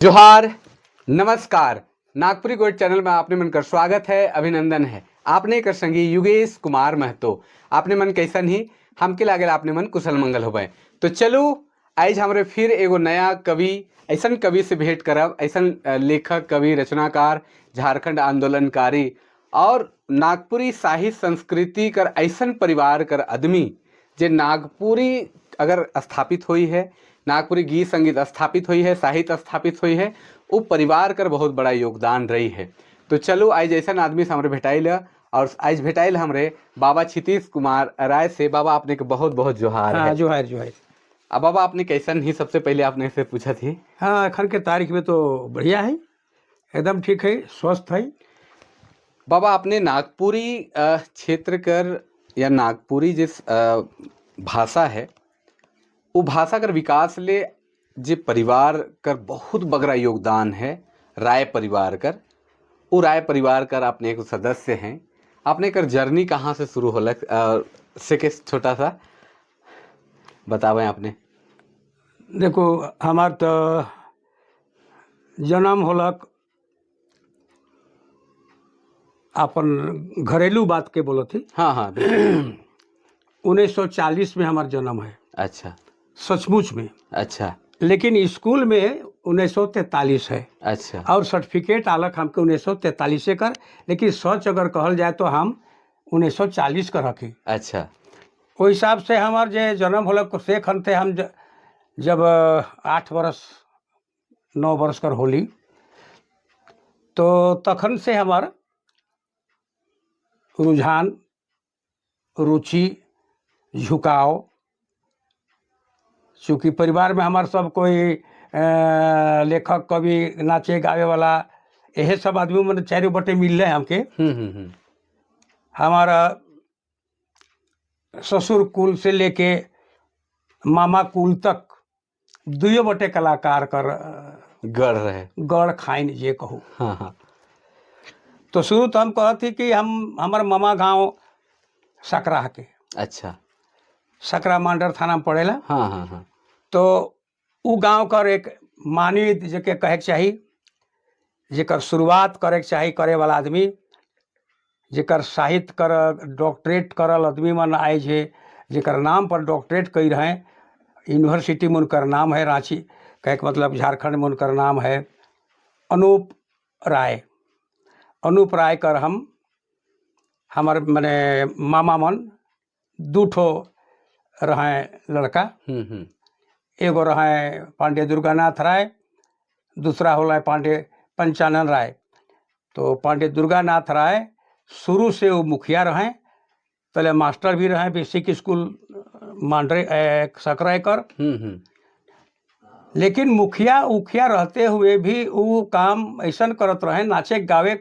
जोहार, नमस्कार। Nagpuri gold channel में आपने मन कर स्वागत है, अभिनंदन है। आपने कर संगी युगेश कुमार महतो। आपने मन कैसन ही हमके लागल आपने मन कुशल मंगल होबे। तो चलो आज हमारे फिर एगो नया कवि ऐसन कवि से भेंट करब, ऐसन लेखक कवि रचनाकार झारखंड आंदोलनकारी और नागपुरी साहित्य संस्कृति कर ऐसन परिवार कर आदमी जे नागपुरी अगर स्थापित हुई है, नागपुरी गीत संगीत स्थापित हुई है, साहित्य स्थापित हुई है, वो परिवार कर बहुत बड़ा योगदान रही है। तो चलो आज ऐसा आदमी से हमारे भेटाइल और आज भेटाइल हमरे बाबा क्षितिज कुमार राय से। बाबा आपने के बहुत बहुत जोहार हाँ, है। जोहार जोहार। अब बाबा आपने कैसन ही सबसे पहले आपने से पूछा थी। हाँ, अखन के तारीख में तो बढ़िया है, एकदम ठीक है, स्वस्थ है। बाबा आपने नागपुरी क्षेत्र कर या नागपुरी जिस भाषा है वो भाषा कर विकास ले जे परिवार कर बहुत बगरा योगदान है। राय परिवार कर, वो राय परिवार कर आपने एक सदस्य हैं। आपने कर जर्नी कहाँ से शुरू होलक से के छोटा सा बतावें आपने। देखो, हमार तो जन्म होलक अपन घरेलू बात के बोलो थी। हाँ हाँ 1940 में हमार जन्म है। अच्छा सचमुच में। अच्छा लेकिन स्कूल में 1943 है। अच्छा और सर्टिफिकेट आलक हमके 1943 से कर, लेकिन सच अगर कहल जाए तो हम 1940 का रखी। अच्छा ओहि हिसाब से हमार जे जन्म होलक से खन थे हम जब 8 वर्ष 9 वर्ष कर होली, तो तखन से हमार रुझान, रुचि, झुकाव, चूँकि परिवार में हमार सब कोई लेखक कवि नाचे गावे वाला यही सब आदमी मतलब चारों बटे मिल रहे हमके। हमारा ससुर कुल से लेके मामा कुल तक दुयो बटे कलाकार कर गढ़ रहे गढ़ खाइन जे कहूँ। हाँ हाँ तो शुरू तो हम कहत थी कि हमार मामा गांव सकरा के। अच्छा सकरा मांडर थाना में पड़ेला। हाँ हाँ हाँ तो उ गांव कर एक मानी जेके कहे के चाही, जेकर शुरुआत करे के चाही करे वाला आदमी, जेकर साहित्य कर डॉक्टरेट करल आदमी मन आए छे, जेकर नाम पर डॉक्टरेट कई रहे, यूनिवर्सिटी में उनकर नाम है, रांची कहे के मतलब झारखंड में उनकर नाम है अनूप राय। अनूप राय कर हमार मने मामा मन दू ठो रहे लड़का। एगो रहे पांडे दुर्गानाथ राय, दूसरा होला पांडे पंचानन राय। तो पांडे दुर्गानाथ राय शुरू से वो मुखिया रहे, पहले मास्टर भी रहे बेसिक स्कूल मांडरे सकरा कर। लेकिन मुखिया उखिया रहते हुए भी वो काम ऐसा करत रहे, नाचे गावे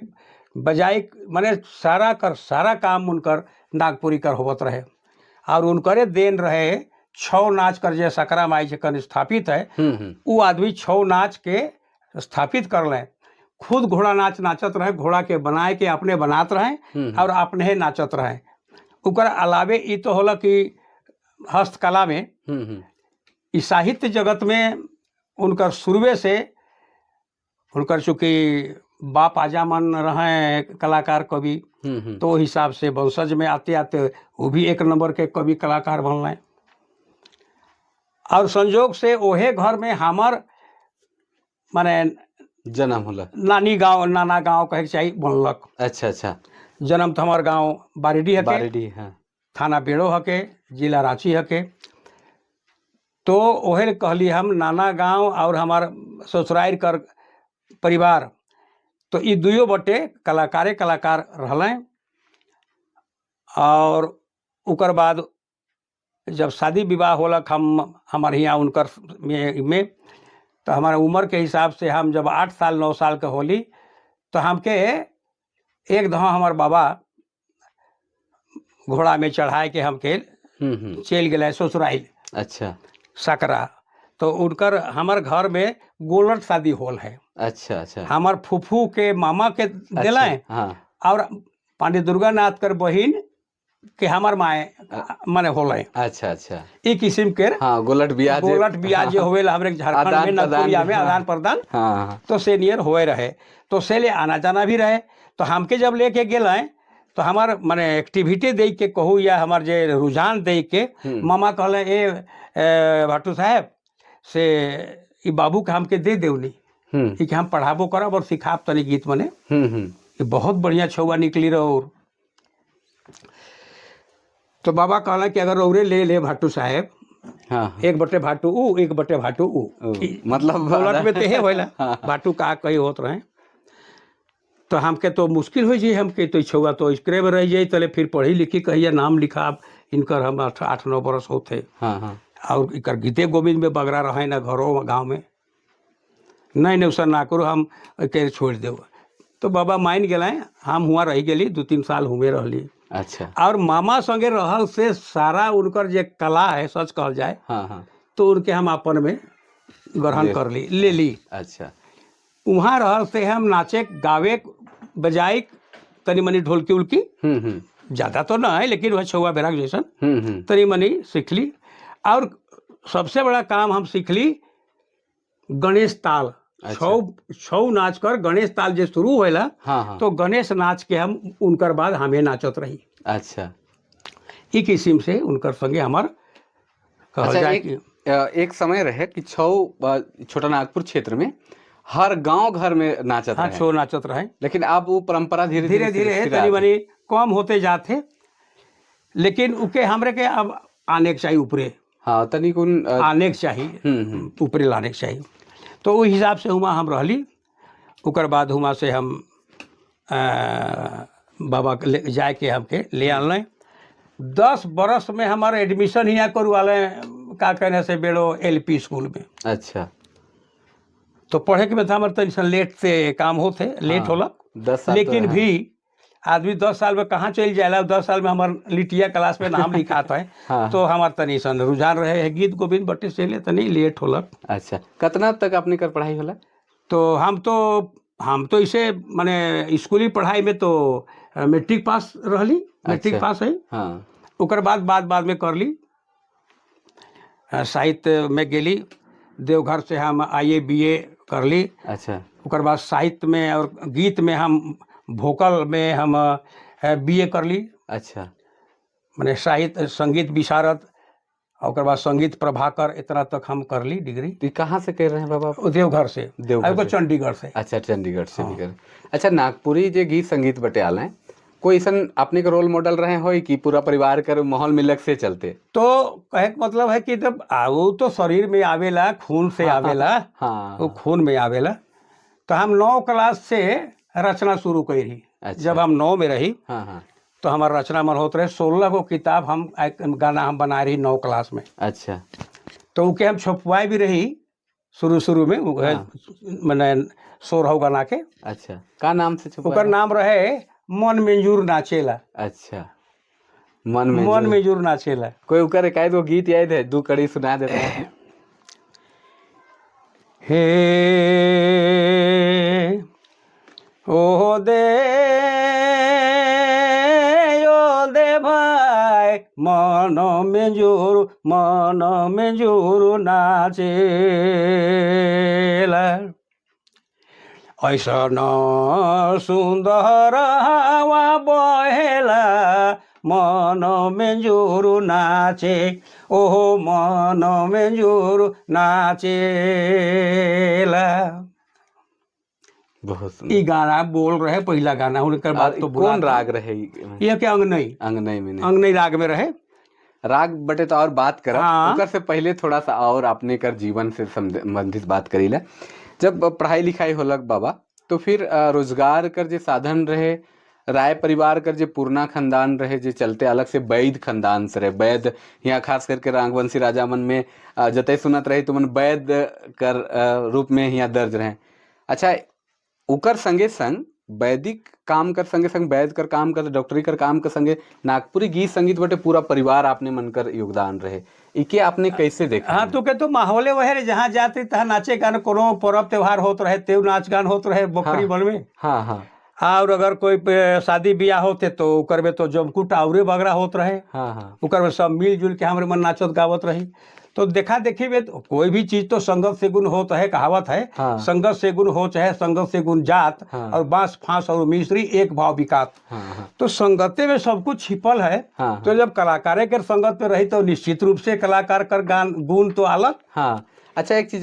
बजाय माने सारा काम उनकर नागपुरी कर होवत रहे। और उनकरे देन रहे छौ नाच कर जे सकरा माई जखन स्थापित है, वो आदमी छौ नाच के स्थापित कर लें। खुद घोड़ा नाच नाचत रहे, घोड़ा के बनाए के अपने बनात रहे और अपने ही नाचत रहे। उकर अलावे ये तो होला कि हस्तकला में इस साहित्य जगत में उनकर शुरुए से उनकर चूँकि बाप आजा मन रहे कलाकार कवि, तो हिसाब से वंशज में आते आते वो भी एक नंबर के कवि कलाकार बन रहे। और संजोग से ओहे घर में हमार माने जन्म होला नाना गांव कहे के चाहिए बनलक। अच्छा अच्छा जन्म तो हमार गांव बारीडी हके, बारीडी हाँ थाना बेड़ो हके, जिला रांची हके। तो ओहे कहली हम नाना गांव और हमार ससुराल कर परिवार, तो ये दुयो बटे कलाकारे कलाकार रहलें। और उकर बाद जब शादी विवाह होलक हमारे यहाँ उनकर में तो हमारा उम्र के हिसाब से हम जब 8 साल 9 साल के होली, तो हमके एक दफा हमार बाबा घोड़ा में चढ़ाए के हमके चल गए ससुराल। अच्छा सकरा। तो उनकर हमार घर में गोलट शादी होल है। अच्छा अच्छा हमार फूफू के मामा के दिलाएं। हाँ और पांडे दुर्गानाथ कर बहिन कि हमार माए माने होले। अच्छा अच्छा। ई किस्म के हाँ, गोलट बियाह गोलट बियाह जो होवेला हमरे झारखंड में नगपुरिया में आदान प्रदान हाँ तो सीनियर होए रहे, तो से ले आना जाना भी रहे। तो हमके जब लेके गेल तो हमार माने एक्टिविटी दे के कहू या हमार जे रुझान दे के मामा कहले भट्टू साहब से ई बाबू के हमके दे देवनी कि हम पढ़ाबो करब और सिखाब तनी गीत मने। ये बहुत बढ़िया छौआ निकली रहो। तो बाबा कहला कि अगर रौरे ले भट्टू साहब, हाँ, एक बटे भाटू ऊ, एक बटे भाटू ऊ, मतलब गोलट में तेहे होइला भाटू का कही होत रहे। तो हमके तो मुश्किल हो जाए, हमके तो छुआ तो स्क्रे में रह जाए, तले फिर पढ़ी लिखी कहिए नाम लिखा इनकर हम 8-9 बरस होते। हाँ। और इकर गीते गोविंद में बगरा रहे ना घरों गाँव में, नहीं उसर ना करो हम के छोड़ दे। तो बाबा मान गए, हम हुआ रह गली 2-3 साल हुए रहली। अच्छा। और मामा संगे रहल से सारा उनकर जे कला है सच कहल जाए, हाँ, तो उनके हम अपन में ग्रहण कर ले ली। अच्छा। वहाँ रहल से हम नाचे गावे बजाए तनी मनी ढोलकी उल्की, ज्यादा तो ना है लेकिन वह छुआ बेराग जैसन तनी मनी सीख ली। और सबसे बड़ा काम हम सीख ली गणेश ताल। छौ नाच कर गणेश ताल जो शुरू होएला, तो गणेश नाच के हम उनकर बाद हमें नाचत रही। अच्छा। ई किस्म से उनकर संगे हमार कहल जाए कि एक समय रहे कि छोटा नागपुर क्षेत्र में हर गांव घर में नाचत हाँ रहे। छो नाचत रहे, लेकिन अब वो परंपरा धीरे धीरे तनी मनी कम होते जाते, लेकिन उके हमरे के अब आने के चाहिए ऊपरे। हाँ, तनी कुन आने के चाहिए ऊपरे लाने के चाहिए। तो उस हिसाब से हुआ हम रहली। उकर बाद हुआ से हम बाबा के जाए के हमके ले आने। 10 बरस में हमारा एडमिशन ही यहाँ करवाले का कहने से बेड़ो LP स्कूल में। अच्छा। तो पढ़े के में था हमारे तनिसन लेट से काम होते, लेट होला 10 साल लेकिन तो भी आदमी 10 साल में कहाँ चल जाएगा। 10 साल में हमार लिटिया क्लास में नाम लिखाता है। तो हमार तनिसन रुझान रहे है गीत गोविंद बटे से ले तनी लेट होला। अच्छा। कितना तक अपने कर पढ़ाई होला? तो हम तो इसे माने स्कूली पढ़ाई में तो मैट्रिक पास रहली। मैट्रिक पास है। हाँ। उकर बाद में कर ली। साहित्य में गेली, देवघर से हम IAA BA कर ली। अच्छा। उकर बाद साहित्य में और गीत में हम वोकल में हम BA कर ली। अच्छा। मैंने साहित्य संगीत विशारद और बाद संगीत प्रभाकर इतना तक हम कर ली डिग्री। तो कहाँ से कर रहे हैं बाबा? देवघर से। चंडीगढ़ से। अच्छा, चंडीगढ़ से भी कर। अच्छा, नागपुरी जे गीत संगीत बटे आल हैं, कोई ऐसा अपने के रोल मॉडल रहे हो कि पूरा परिवार कर माहौल में लग से चलते? तो कहे का मतलब है कि जब वो तो शरीर में आवेला, खून से आवेला। हाँ। वो खून में आवेला। तो हम 9 क्लास से रचना शुरू करी रही। अच्छा। जब हम 9 में रही, हाँ। तो हमारा रचना मन होते रहे। 16 गो किताब हम गाना हम बना रही 9 क्लास में। अच्छा। तो उके हम छपवाए भी रही शुरू में। मैंने 16 गाना के। अच्छा। का नाम से छपवाए? उकर नाम रहे मन मंजूर नाचेला। अच्छा। मन मंजूर नाचेला। कोई उकर एकाध गो गीत याद है? 2 कड़ी सुना देते हैं। हे ओ दे भाई मन मंजूर नाचेला, ऐसा न सुंदर हवा बहेला मन मंजूर नाचे, ओहो मन मंजूर नाचेला। बहुत ई गाना बोल रहे पहला गाना। उनकर बात तो कौन राग रहे? ये क्या अंगनई में राग में रहे। राग बटे तो और बात कर। हाँ। उकर से पहले थोड़ा सा और अपने कर जीवन से संबंधित बात करी ला। जब पढ़ाई लिखाई होलक बाबा, तो फिर रोजगार कर जे साधन रहे, राय परिवार कर जे पूर्णा खानदान रहे जे चलते, अलग से वैद खानदान से रहे। वैद यहाँ खास करके रांगवंशी राजा मन में जतई सुनत रहे तो मन वैद कर रूप में यहाँ दर्ज रहे। अच्छा, उकर संगे संग वैदिक काम कर संगे संग वैद कर काम कर, डॉक्टरी कर काम कर संगे नागपुरी गीत संगीत बटे पूरा परिवार आपने मनकर योगदान रहे। इके आपने कैसे देखा? हाँ, तो कहते माहौले वह रे, जहाँ जाते तहाँ नाचे गान, कोनो पर्व त्योहार होत रहे तेव नाच गान होत रहे बकरी बन में। हाँ। और अगर कोई शादी ब्याह होते तो ओकर में तो जमकूट औरे बगरा होत रहे, हाँ हाँ ओकर में सब मिलजुल के हमरे मन नाचत गावत रही। तो देखा देखी में तो कोई भी चीज तो संगत से गुण होत है, कहावत है, हाँ। संगत से गुण हो चाहे संगत से गुण जात, हाँ। और बांस फांस और मिश्री एक भाव विकात। हाँ हाँ तो संगते में सब कुछ छिपल है। हाँ। तो जब कलाकारे के संगत में रही तो निश्चित रूप से कलाकार कर गान गुण तो अलग। हाँ। अच्छा, एक चीज